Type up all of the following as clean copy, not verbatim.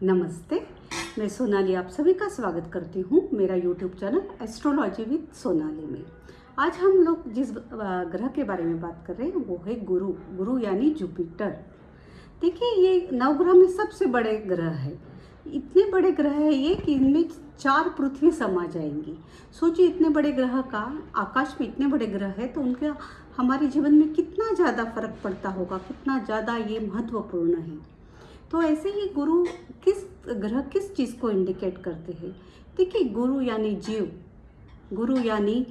नमस्ते, मैं सोनाली आप सभी का स्वागत करती हूँ मेरा YouTube channel astrology with Sonali में। आज हम लोग जिस ग्रह के बारे में बात कर रहे हैं वो है गुरु यानी जुपिटर। देखिए, ये नवग्रह में सबसे बड़े ग्रह है। इतने बड़े ग्रह है ये कि इनमें 4 पृथ्वी समा जाएंगी। सोचिए, इतने बड़े ग्रह का, आकाश में इतने बड़े ग्रह है तो उनका हमारे जीवन में कितना ज़्यादा फर्क पड़ता होगा, कितना ज़्यादा ये महत्वपूर्ण है। तो ऐसे ही गुरु किस चीज़ को इंडिकेट करते हैं। देखिए, गुरु यानी जीव, गुरु यानी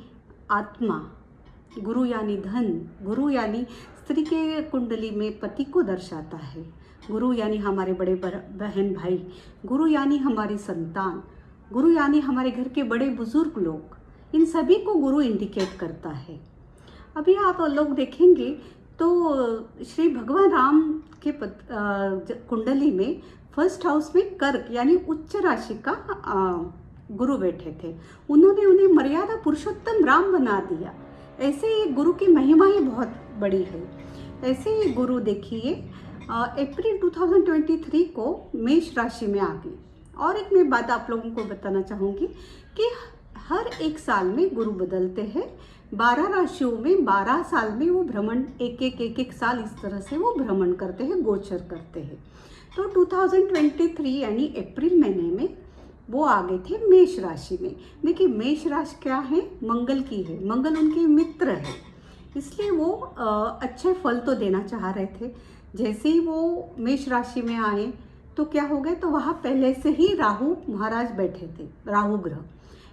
आत्मा, गुरु यानी धन, गुरु यानी स्त्री के कुंडली में पति को दर्शाता है, गुरु यानी हमारे बड़े बहन भाई, गुरु यानी हमारी संतान, गुरु यानी हमारे घर के बड़े बुजुर्ग लोग, इन सभी को गुरु इंडिकेट करता है। अभी आप लोग देखेंगे तो श्री भगवान राम के कुंडली में फर्स्ट हाउस में कर्क यानी उच्च राशि का गुरु बैठे थे। उन्होंने उन्हें मर्यादा पुरुषोत्तम राम बना दिया। ऐसे ही गुरु की महिमा ही बहुत बड़ी है। ऐसे ही गुरु देखिए अप्रैल 2023 को मेष राशि में आ गई। और एक मैं बात आप लोगों को बताना चाहूँगी कि हर एक साल में गुरु बदलते हैं। 12 राशियों में 12 साल में वो भ्रमण एक साल इस तरह से वो भ्रमण करते हैं, गोचर करते हैं। तो 2023 यानी अप्रैल महीने में वो आ गए थे मेष राशि में। देखिए, मेष राशि क्या है, मंगल की है, मंगल उनके मित्र है, इसलिए वो अच्छे फल तो देना चाह रहे थे। जैसे ही वो मेष राशि में आए तो क्या हो गया, तो वहाँ पहले से ही राहु महाराज बैठे थे, राहु ग्रह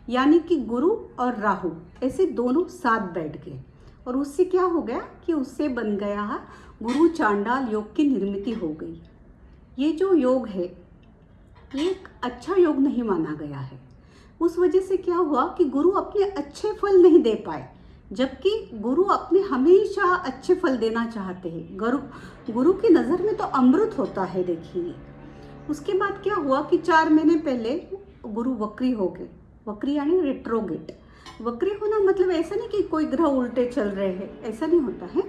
यानी कि गुरु और राहु ऐसे दोनों साथ बैठ गए। और उससे क्या हो गया कि उससे बन गया गुरु चांडाल योग की निर्मित हो गई। ये जो योग है ये एक अच्छा योग नहीं माना गया है। उस वजह से क्या हुआ कि गुरु अपने अच्छे फल नहीं दे पाए, जबकि गुरु अपने हमेशा अच्छे फल देना चाहते हैं। गुरु की नज़र में तो अमृत होता है। देखिए, उसके बाद क्या हुआ कि 4 महीने पहले गुरु वक्री हो गए। वक्री यानी रेट्रोगेट। वक्री होना मतलब ऐसा नहीं कि कोई ग्रह उल्टे चल रहे हैं, ऐसा नहीं होता है।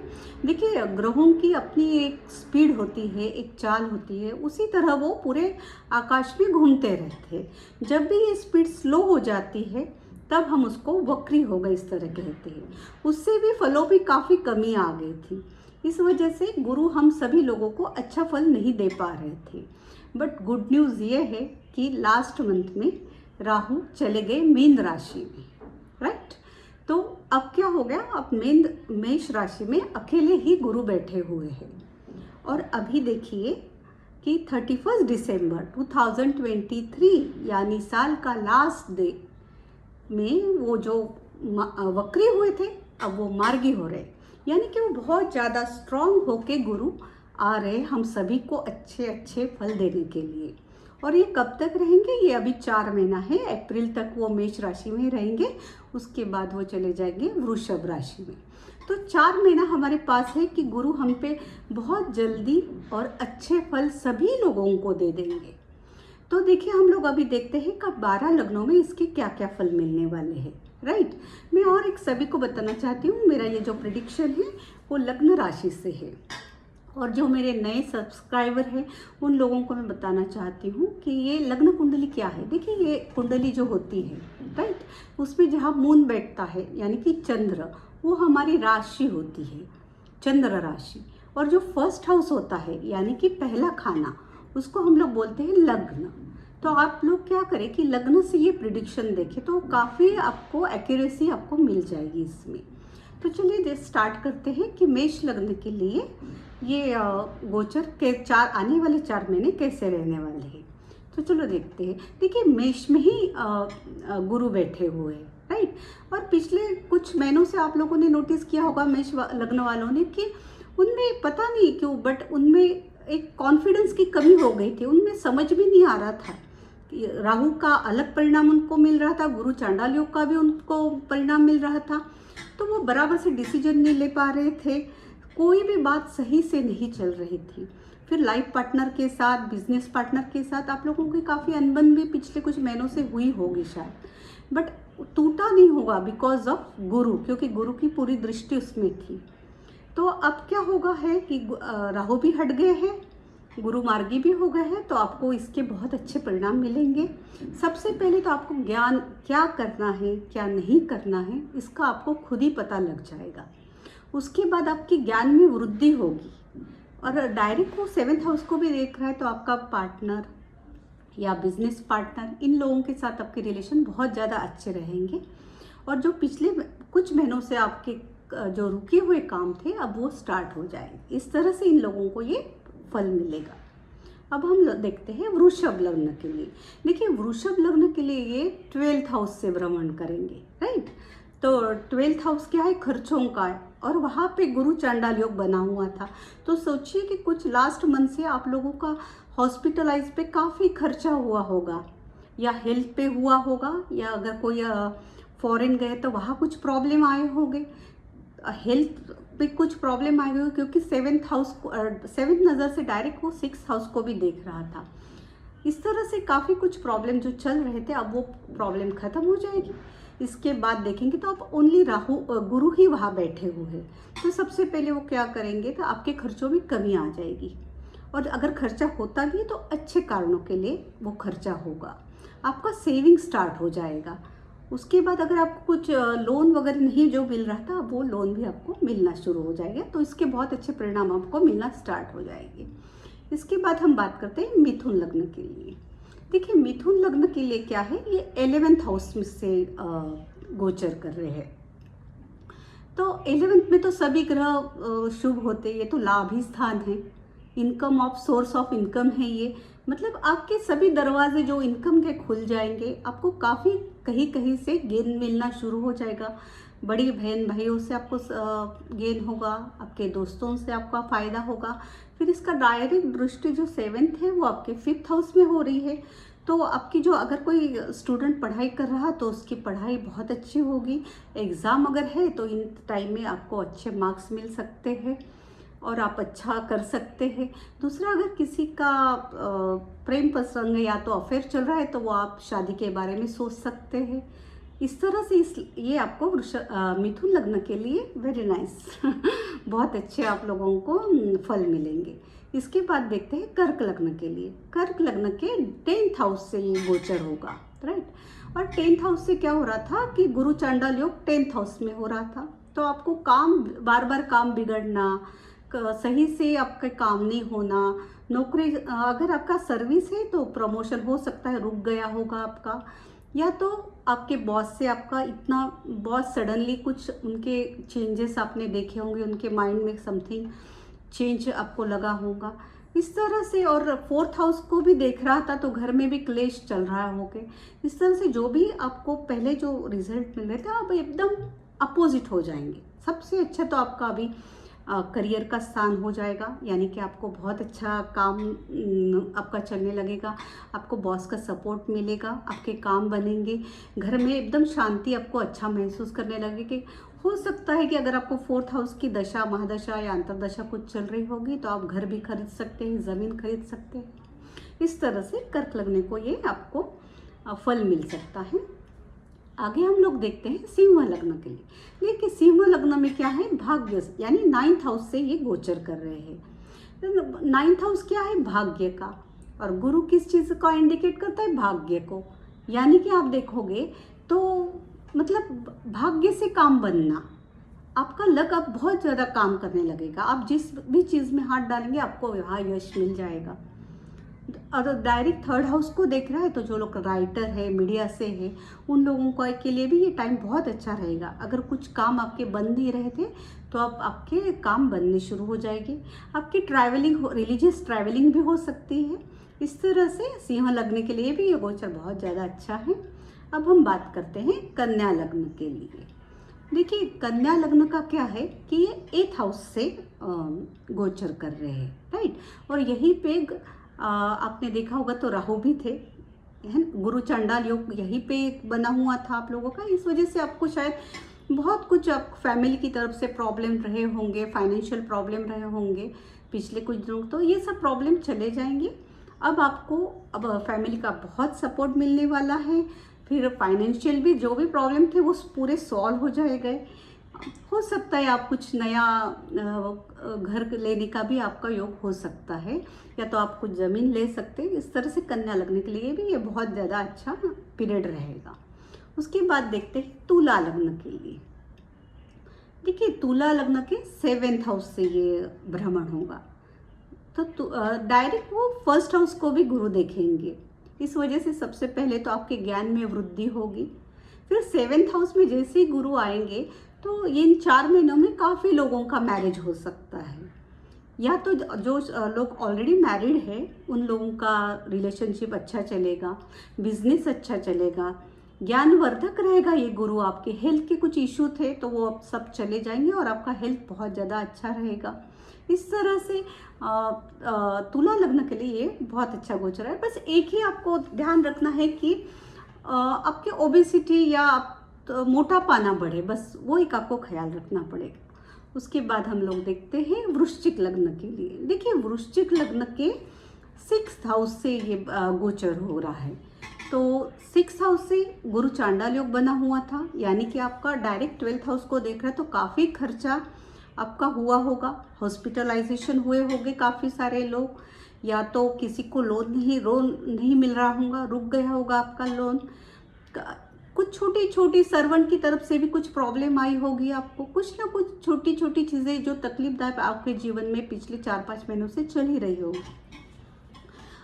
देखिए, ग्रहों की अपनी एक स्पीड होती है, एक चाल होती है, उसी तरह वो पूरे आकाश में घूमते रहते हैं। जब भी ये स्पीड स्लो हो जाती है तब हम उसको वक्री हो गए इस तरह कहते हैं। उससे भी फलों में काफ़ी कमी आ गई थी। इस वजह से गुरु हम सभी लोगों को अच्छा फल नहीं दे पा रहे थे। बट गुड न्यूज़ ये है कि लास्ट मंथ में राहु चले गए मीन राशि में, राइट। तो अब क्या हो गया, अब मेष राशि में अकेले ही गुरु बैठे हुए हैं। और अभी देखिए कि 31 दिसंबर 2023 यानी साल का लास्ट डे में वो जो वक्री हुए थे अब वो मार्गी हो रहे, यानी कि वो बहुत ज़्यादा स्ट्रांग होके गुरु आ रहे हम सभी को अच्छे अच्छे फल देने के लिए। और ये कब तक रहेंगे, ये अभी 4 महीना है, अप्रैल तक वो मेष राशि में रहेंगे। उसके बाद वो चले जाएंगे वृषभ राशि में। तो 4 महीना हमारे पास है कि गुरु हम पे बहुत जल्दी और अच्छे फल सभी लोगों को दे देंगे। तो देखिए, हम लोग अभी देखते हैं कि 12 लग्नों में इसके क्या क्या फल मिलने वाले हैं, राइट। मैं और एक सभी को बताना चाहती हूँ, मेरा ये जो प्रेडिक्शन है वो लग्न राशि से है। और जो मेरे नए सब्सक्राइबर हैं उन लोगों को मैं बताना चाहती हूँ कि ये लग्न कुंडली क्या है। देखिए, ये कुंडली जो होती है, राइट, उसमें जहाँ मून बैठता है यानी कि चंद्र, वो हमारी राशि होती है, चंद्र राशि। और जो फर्स्ट हाउस होता है यानी कि पहला खाना, उसको हम लोग बोलते हैं लग्न। तो आप लोग क्या करें कि लग्न से ये प्रिडिक्शन देखें तो काफ़ी आपको एक्यूरेसी आपको मिल जाएगी इसमें। तो चलिए स्टार्ट करते हैं कि मेष लग्न के लिए ये गोचर के आने वाले 4 महीने कैसे रहने वाले हैं। तो चलो देखते हैं। देखिए, मेष में ही गुरु बैठे हुए हैं, राइट। और पिछले कुछ महीनों से आप लोगों ने नोटिस किया होगा मेष लग्न वालों ने कि उनमें पता नहीं क्यों बट उनमें एक कॉन्फिडेंस की कमी हो गई थी। उनमें समझ भी नहीं आ रहा था। राहु का अलग परिणाम उनको मिल रहा था, गुरु चांडाल योग का भी उनको परिणाम मिल रहा था, तो वो बराबर से डिसीजन नहीं ले पा रहे थे। कोई भी बात सही से नहीं चल रही थी। फिर लाइफ पार्टनर के साथ, बिजनेस पार्टनर के साथ आप लोगों की काफ़ी अनबन भी पिछले कुछ महीनों से हुई होगी शायद, बट टूटा नहीं होगा बिकॉज ऑफ गुरु, क्योंकि गुरु की पूरी दृष्टि उसमें थी। तो अब क्या होगा है कि राहु भी हट गए हैं, गुरु मार्गी भी हो गए हैं तो आपको इसके बहुत अच्छे परिणाम मिलेंगे। सबसे पहले तो आपको ज्ञान क्या करना है क्या नहीं करना है इसका आपको खुद ही पता लग जाएगा। उसके बाद आपकी ज्ञान में वृद्धि होगी। और डायरेक्ट वो 7th हाउस को भी देख रहा है तो आपका पार्टनर या बिजनेस पार्टनर, इन लोगों के साथ आपके रिलेशन बहुत ज़्यादा अच्छे रहेंगे। और जो पिछले कुछ महीनों से आपके जो रुके हुए काम थे अब वो स्टार्ट हो जाएंगे। इस तरह से इन लोगों को ये फल मिलेगा। अब हम देखते हैं वृषभ लग्न के लिए। देखिए वृषभ लग्न के लिए ये 12th हाउस से भ्रमण करेंगे, राइट। तो 12th हाउस क्या है, खर्चों का है, और वहाँ पे गुरु चांडाल योग बना हुआ था। तो सोचिए कि कुछ लास्ट मंथ से आप लोगों का हॉस्पिटलाइज पे काफ़ी खर्चा हुआ होगा, या हेल्थ पे हुआ होगा, या अगर कोई फॉरेन गए तो वहाँ कुछ प्रॉब्लम आए होंगे, हेल्थ पे कुछ प्रॉब्लम आई हुई, क्योंकि 7th हाउस को 7th नज़र से डायरेक्ट वो 6th हाउस को भी देख रहा था। इस तरह से काफ़ी कुछ प्रॉब्लम जो चल रहे थे अब वो प्रॉब्लम ख़त्म हो जाएगी। इसके बाद देखेंगे तो आप ओनली गुरु ही वहाँ बैठे हुए हैं, तो सबसे पहले वो क्या करेंगे तो आपके खर्चों में कमी आ जाएगी। और अगर खर्चा होता भी है तो अच्छे कारणों के लिए वो खर्चा होगा, आपका सेविंग स्टार्ट हो जाएगा। उसके बाद अगर आपको कुछ लोन वगैरह नहीं जो मिल रहा था वो लोन भी आपको मिलना शुरू हो जाएगा, तो इसके बहुत अच्छे परिणाम आपको मिलना स्टार्ट हो जाएंगे। इसके बाद हम बात करते हैं मिथुन लग्न के लिए। देखिए मिथुन लग्न के लिए क्या है, ये 11th हाउस में से गोचर कर रहे हैं। तो 11th में तो सभी ग्रह शुभ होते हैं, ये तो लाभ ही स्थान है, income of source of income है ये। मतलब आपके सभी दरवाजे जो इनकम के खुल जाएंगे, आपको काफ़ी कहीं कहीं से गेन मिलना शुरू हो जाएगा। बड़ी बहन भाइयों से आपको गेन होगा, आपके दोस्तों से आपका फ़ायदा होगा। फिर इसका डायरेक्ट दृष्टि जो 7th है वो आपके 5th हाउस में हो रही है। तो आपकी जो अगर कोई स्टूडेंट पढ़ाई कर रहा तो उसकी पढ़ाई बहुत अच्छी होगी। एग्ज़ाम अगर है तो इन टाइम में आपको अच्छे मार्क्स मिल सकते हैं और आप अच्छा कर सकते हैं। दूसरा, अगर किसी का प्रेम प्रसंग या तो अफेयर चल रहा है तो वो आप शादी के बारे में सोच सकते हैं। इस तरह से ये आपको मिथुन लग्न के लिए वेरी नाइस बहुत अच्छे आप लोगों को फल मिलेंगे। इसके बाद देखते हैं कर्क लग्न के लिए। कर्क लग्न के 10th हाउस से ये गोचर होगा, राइट। और 10th हाउस से क्या हो रहा था कि गुरु चांडाल योग 10th हाउस में हो रहा था। तो आपको काम बार बार काम बिगड़ना, सही से आपका काम नहीं होना, नौकरी अगर आपका सर्विस है तो प्रमोशन हो सकता है रुक गया होगा आपका, या तो आपके बॉस से आपका इतना बहुत सडनली कुछ उनके चेंजेस आपने देखे होंगे, उनके माइंड में समथिंग चेंज आपको लगा होगा इस तरह से। और 4th हाउस को भी देख रहा था तो घर में भी क्लेश चल रहा होगे। इस तरह से जो भी आपको पहले जो रिजल्ट मिल रहे थे अब एकदम अपोजिट हो जाएंगे। सबसे अच्छा तो आपका अभी करियर का स्थान हो जाएगा, यानी कि आपको बहुत अच्छा काम आपका चलने लगेगा, आपको बॉस का सपोर्ट मिलेगा, आपके काम बनेंगे, घर में एकदम शांति आपको अच्छा महसूस करने लगेगी। हो सकता है कि अगर आपको 4th हाउस की दशा महादशा या अंतरदशा कुछ चल रही होगी तो आप घर भी खरीद सकते हैं, ज़मीन खरीद सकते हैं। इस तरह से कर्क लग्न को ये आपको फल मिल सकता है। आगे हम लोग देखते हैं सिंह लग्न के लिए। देखिए सिंह लग्न में क्या है, भाग्य यानी 9th हाउस से ये गोचर कर रहे हैं। 9th हाउस क्या है, भाग्य का, और गुरु किस चीज़ का इंडिकेट करता है, भाग्य को। यानी कि आप देखोगे तो मतलब भाग्य से काम बनना, आपका लक अब बहुत ज़्यादा काम करने लगेगा। आप जिस भी चीज़ में हाथ डालेंगे आपको वहाँ यश मिल जाएगा। और डायरेक्ट 3rd हाउस को देख रहा है तो जो लोग राइटर है, मीडिया से है, उन लोगों को के लिए भी ये टाइम बहुत अच्छा रहेगा। अगर कुछ काम आपके बंद ही रहे थे तो अब आपके काम बनने शुरू हो जाएगी। आपकी ट्रैवलिंग रिलीजियस ट्रैवलिंग भी हो सकती है। इस तरह से सिंह लग्न के लिए भी ये गोचर बहुत ज़्यादा अच्छा है। अब हम बात करते हैं कन्या लग्न के लिए। देखिए कन्या लग्न का क्या है कि ये 8th हाउस से गोचर कर रहे हैं, राइट। और यहीं पे आपने देखा होगा तो राहु भी थे, है, गुरु चांडाल योग यहीं पे बना हुआ था आप लोगों का। इस वजह से आपको शायद बहुत कुछ आप फैमिली की तरफ से प्रॉब्लम रहे होंगे, फाइनेंशियल प्रॉब्लम रहे होंगे पिछले कुछ दिनों, तो ये सब प्रॉब्लम चले जाएंगे। अब आपको फैमिली का बहुत सपोर्ट मिलने वाला है। फिर फाइनेंशियल भी जो भी प्रॉब्लम थे वो पूरे सॉल्व हो जाएंगे। हो सकता है आप कुछ नया घर लेने का भी आपका योग हो सकता है, या तो आप कुछ ज़मीन ले सकते हैं। इस तरह से कन्या लग्न के लिए भी ये बहुत ज़्यादा अच्छा पीरियड रहेगा। उसके बाद देखते हैं तुला लग्न के लिए। देखिए तुला लग्न के 7th हाउस से ये भ्रमण होगा, तो डायरेक्ट वो फर्स्ट हाउस को भी गुरु देखेंगे। इस वजह से सबसे पहले तो आपके ज्ञान में वृद्धि होगी। फिर 7th हाउस में जैसे ही गुरु आएंगे तो ये इन 4 महीनों में काफ़ी लोगों का मैरिज हो सकता है, या तो जो लोग ऑलरेडी मैरिड है उन लोगों का रिलेशनशिप अच्छा चलेगा, बिजनेस अच्छा चलेगा, ज्ञानवर्धक रहेगा ये गुरु। आपके हेल्थ के कुछ इशू थे तो वो अब सब चले जाएंगे और आपका हेल्थ बहुत ज़्यादा अच्छा रहेगा। इस तरह से तुला लग्न के लिए ये बहुत अच्छा गोचर है। बस एक ही आपको ध्यान रखना है कि आपके ओबेसिटी या मोटापा ना बढ़े, बस वो एक आपको ख्याल रखना पड़ेगा। उसके बाद हम लोग देखते हैं वृश्चिक लग्न के लिए। देखिए वृश्चिक लग्न के 6th हाउस से ये गोचर हो रहा है। तो 6th हाउस से गुरु चांडाल योग बना हुआ था, यानी कि आपका डायरेक्ट 12th हाउस को देख रहा है, तो काफ़ी खर्चा आपका हुआ होगा, हॉस्पिटलाइजेशन हुए होंगे काफ़ी सारे लोग, या तो किसी को लोन नहीं मिल रहा होगा, रुक गया होगा आपका लोन। कुछ छोटी छोटी सर्वेंट की तरफ से भी कुछ प्रॉब्लम आई होगी आपको, कुछ ना कुछ छोटी छोटी चीज़ें जो तकलीफदायक आपके जीवन में पिछले 4-5 महीनों से चल ही रही होगी।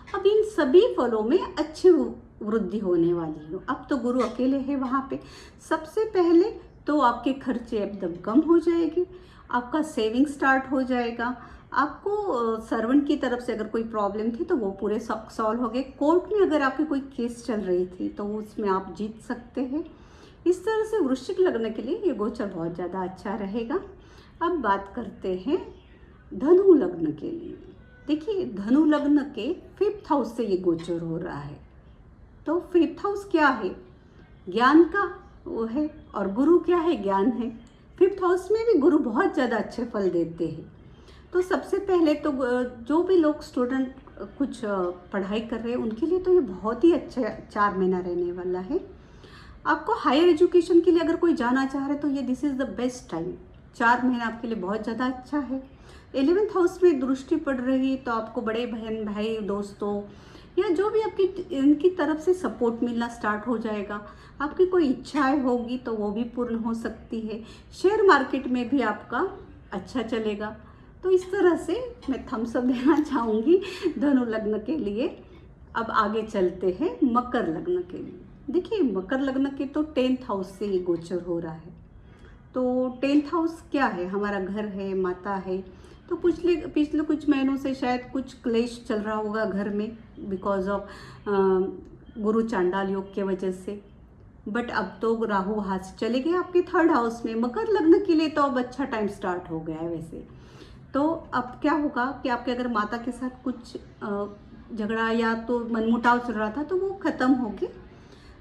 अब इन सभी फलों में अच्छी वृद्धि होने वाली हो। अब तो गुरु अकेले है वहाँ पे। सबसे पहले तो आपके खर्चे एकदम कम हो जाएंगे, आपका सेविंग स्टार्ट हो जाएगा, आपको सर्वेंट की तरफ से अगर कोई प्रॉब्लम थी तो वो पूरे सॉल्व हो गए, कोर्ट में अगर आपकी कोई केस चल रही थी तो उसमें आप जीत सकते हैं। इस तरह से वृश्चिक लग्न के लिए ये गोचर बहुत ज़्यादा अच्छा रहेगा। अब बात करते हैं धनु लग्न के लिए। देखिए धनु लग्न के 5th हाउस से ये गोचर हो रहा है। तो 5th हाउस क्या है? ज्ञान का वो है, और गुरु क्या है? ज्ञान है। 5th हाउस में भी गुरु बहुत ज़्यादा अच्छे फल देते हैं। तो सबसे पहले तो जो भी लोग स्टूडेंट कुछ पढ़ाई कर रहे हैं उनके लिए तो ये बहुत ही अच्छा 4 महीना रहने वाला है। आपको हायर एजुकेशन के लिए अगर कोई जाना चाह रहे तो ये this is the best time. 4 महीना आपके लिए बहुत ज़्यादा अच्छा है। 11th हाउस में दृष्टि पड़ रही तो आपको बड़े बहन भाई दोस्तों या जो भी आपकी इनकी तरफ से सपोर्ट मिलना स्टार्ट हो जाएगा। आपकी कोई इच्छाएं होगी तो वो भी पूर्ण हो सकती है। शेयर मार्केट में भी आपका अच्छा चलेगा। तो इस तरह से मैं थम्स अप देना चाहूँगी धनु लग्न के लिए। अब आगे चलते हैं मकर लग्न के लिए। देखिए मकर लग्न के तो 10th हाउस से ये गोचर हो रहा है। तो 10th हाउस क्या है? हमारा घर है, माता है। तो पिछले कुछ महीनों से शायद कुछ क्लेश चल रहा होगा घर में बिकॉज ऑफ गुरु चांडाल योग के वजह से। बट अब तो राहु वहाँ से चले गए आपके 3rd हाउस में। मकर लग्न के लिए तो अब अच्छा टाइम स्टार्ट हो गया है वैसे। तो अब क्या होगा कि आपके अगर माता के साथ कुछ झगड़ा या तो मनमुटाव चल रहा था तो वो ख़त्म हो गया।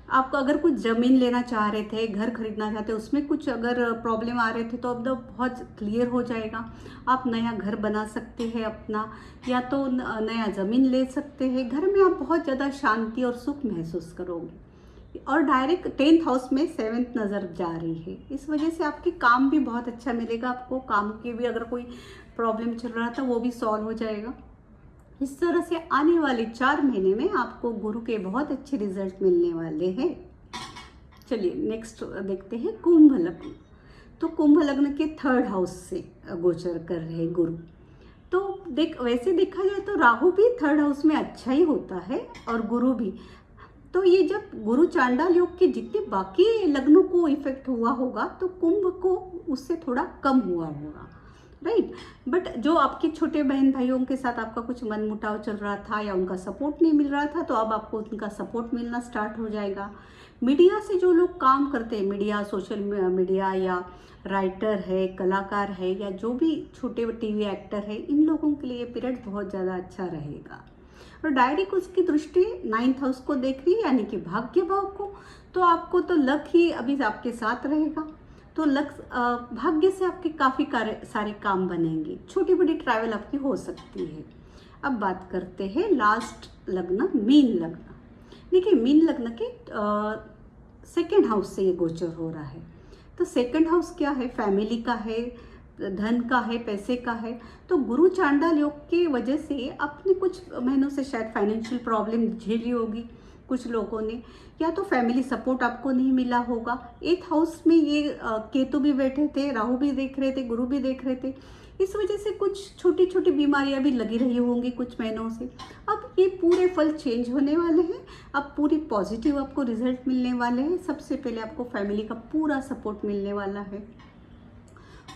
आप अगर कुछ ज़मीन लेना चाह रहे थे, घर खरीदना चाहते, उसमें कुछ अगर प्रॉब्लम आ रहे थे तो अब तो बहुत क्लियर हो जाएगा। आप नया घर बना सकते हैं अपना, या तो नया ज़मीन ले सकते हैं। घर में आप बहुत ज़्यादा शांति और सुख महसूस करोगे। और डायरेक्ट 10th हाउस में 7th नज़र जा रही है, इस वजह से आपके काम भी बहुत अच्छा मिलेगा। आपको काम के भी अगर कोई प्रॉब्लम चल रहा था वो भी सॉल्व हो जाएगा। इस तरह से आने वाले 4 महीने में आपको गुरु के बहुत अच्छे रिजल्ट मिलने वाले हैं। चलिए नेक्स्ट देखते हैं कुंभ लग्न। तो कुंभ लग्न के 3rd हाउस से गोचर कर रहे हैं गुरु। तो वैसे देखा जाए तो राहु भी 3rd हाउस में अच्छा ही होता है और गुरु भी। तो ये जब गुरु चांडाल योग के जितने बाकी लग्नों को इफेक्ट हुआ होगा तो कुंभ को उससे थोड़ा कम हुआ होगा, राइट। बट जो आपके छोटे बहन भाइयों के साथ आपका कुछ मनमुटाव चल रहा था या उनका सपोर्ट नहीं मिल रहा था तो अब आपको उनका सपोर्ट मिलना स्टार्ट हो जाएगा। मीडिया से जो लोग काम करते हैं, मीडिया, सोशल मीडिया या राइटर है, कलाकार है, या जो भी छोटे टीवी एक्टर है, इन लोगों के लिए पीरियड बहुत ज़्यादा अच्छा रहेगा। और डायरेक्ट उसकी दृष्टि 9th हाउस को देख रही है, यानी कि भाग्य भाव को। तो आपको तो लक ही अभी आपके साथ रहेगा। तो लक भाग्य से आपके काफ़ी सारे काम बनेंगे, छोटी बड़ी ट्रैवल आपकी हो सकती है। अब बात करते हैं लास्ट लग्न, मीन लग्न। देखिए मीन लग्न के 2nd हाउस से ये गोचर हो रहा है। तो सेकंड हाउस क्या है, फैमिली का है, धन का है, पैसे का है। तो गुरु चांडाल योग के वजह से आपने कुछ महीनों से शायद फाइनेंशियल प्रॉब्लम झेली होगी कुछ लोगों ने, या तो फैमिली सपोर्ट आपको नहीं मिला होगा। 8th हाउस में ये केतु भी बैठे थे, राहु भी देख रहे थे, गुरु भी देख रहे थे, इस वजह से कुछ छोटी छोटी बीमारियां भी लगी रही होंगी कुछ महीनों से। अब ये पूरे फल चेंज होने वाले हैं, अब पूरी पॉजिटिव आपको रिजल्ट मिलने वाले हैं। सबसे पहले आपको फैमिली का पूरा सपोर्ट मिलने वाला है।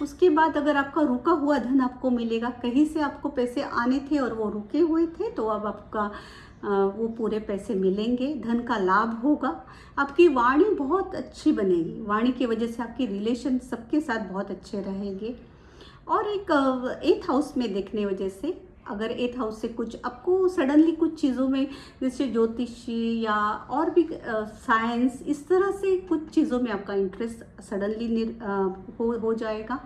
उसके बाद अगर आपका रुका हुआ धन आपको मिलेगा, कहीं से आपको पैसे आने थे और वो रुके हुए थे, तो अब आपका वो पूरे पैसे मिलेंगे, धन का लाभ होगा। आपकी वाणी बहुत अच्छी बनेगी, वाणी की वजह से आपकी रिलेशन सबके साथ बहुत अच्छे रहेंगे। और एक 8th हाउस में देखने वजह से, अगर 8th हाउस से कुछ आपको सडनली कुछ चीज़ों में, जैसे ज्योतिषी या और भी साइंस, इस तरह से कुछ चीज़ों में आपका इंटरेस्ट सडनली हो जाएगा।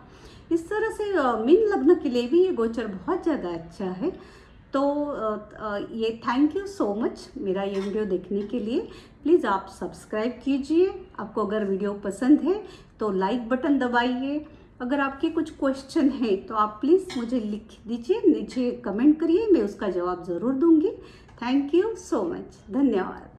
इस तरह से मीन लग्न के लिए भी ये गोचर बहुत ज़्यादा अच्छा है। तो ये थैंक यू सो मच मेरा ये वीडियो देखने के लिए। प्लीज़ आप सब्सक्राइब कीजिए। आपको अगर वीडियो पसंद है तो लाइक बटन दबाइए। अगर आपके कुछ क्वेश्चन हैं तो आप प्लीज़ मुझे लिख दीजिए, नीचे कमेंट करिए, मैं उसका जवाब ज़रूर दूंगी। थैंक यू सो मच, धन्यवाद।